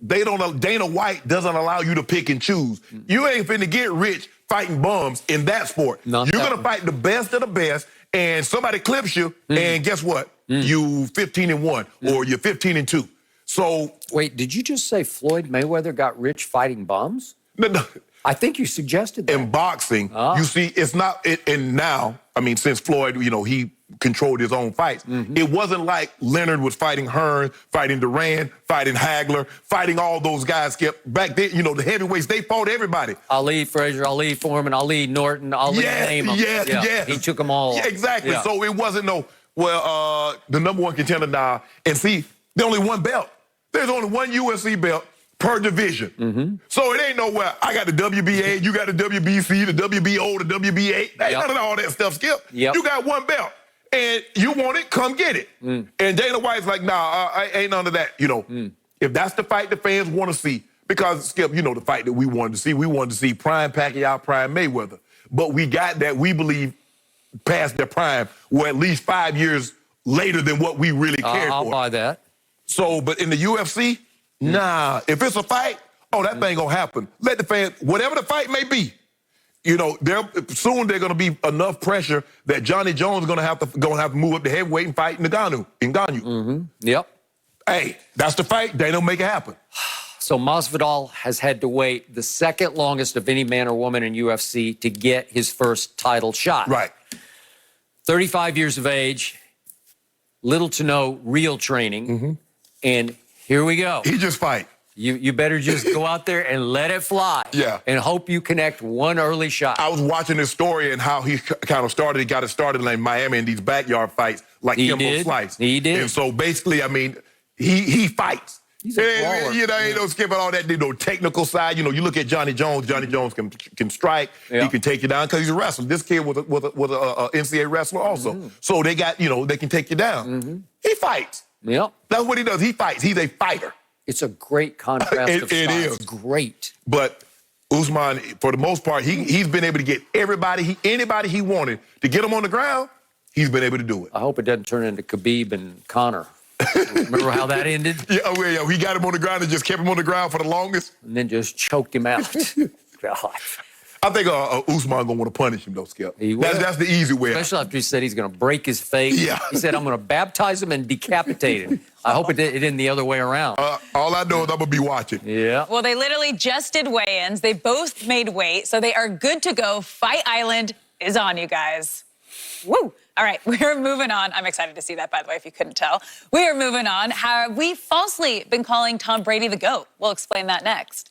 Dana White doesn't allow you to pick and choose. You ain't finna get rich fighting bums in that sport. You're gonna fight the best of the best, and somebody clips you, and guess what? You 15-1 or you're 15-2. So wait, did you just say Floyd Mayweather got rich fighting bums? No. I think you suggested that. In boxing, you see, it's not, and now, I mean, since Floyd, he controlled his own fights, it wasn't like Leonard was fighting Hearn, fighting Duran, fighting Hagler, fighting all those guys. Back then, the heavyweights, they fought everybody. Ali, Frazier, Ali, Foreman, Ali, Norton, Ali, name them. Yes. He took them all. Yeah, exactly. Yeah. So it wasn't the number one contender now, and see, there's only one belt. There's only one UFC belt per division. So it ain't nowhere. I got the WBA, you got the WBC, the WBO, the WBA. Ain't none of all that stuff, Skip. You got one belt. And you want it, come get it. And Dana White's like, nah, ain't none of that. If that's the fight the fans want to see, because, Skip, the fight that we wanted to see prime Pacquiao, prime Mayweather. But we got that, we believe, past their prime, or at least 5 years later than what we really cared for. I'll buy that. So, but in the UFC, nah, if it's a fight, that thing gonna happen. Let the fans, whatever the fight may be, soon there's gonna be enough pressure that Johnny Jones is gonna have to move up to heavyweight and fight Ngannou. Yep. Hey, that's the fight. They don't make it happen. So Masvidal has had to wait the second longest of any man or woman in UFC to get his first title shot. Right. 35 years of age, little to no real training, and here we go. He just fight. You better just go out there and let it fly. Yeah. And hope you connect one early shot. I was watching this story and how he kind of started. He got it started in Miami in these backyard fights, like Kimbo Slice. He did. And so basically, I mean, he fights. He's a baller. Ain't no skipping all that, technical side. You look at Johnny Jones. Johnny Jones can strike. He can take you down because he's a wrestler. This kid was a NCAA wrestler also. So they got, they can take you down. He fights. Yep. That's what he does. He fights. He's a fighter. It's a great contrast of styles. It is. Great. But Usman, for the most part, he's been able to get anybody he wanted to get him on the ground. He's been able to do it. I hope it doesn't turn into Khabib and Conor. Remember how that ended? Yeah, he got him on the ground and just kept him on the ground for the longest. And then just choked him out. God. I think Usman gonna want to punish him though, Skip. That's the easy way. Especially after he said he's gonna break his face. Yeah. He said, I'm gonna baptize him and decapitate him. I hope it didn't the other way around. All I know is I'm gonna be watching. Yeah. Well, they literally just did weigh-ins. They both made weight, so they are good to go. Fight Island is on, you guys. Woo! All right, we're moving on. I'm excited to see that, by the way, if you couldn't tell. We are moving on. Have we falsely been calling Tom Brady the GOAT? We'll explain that next.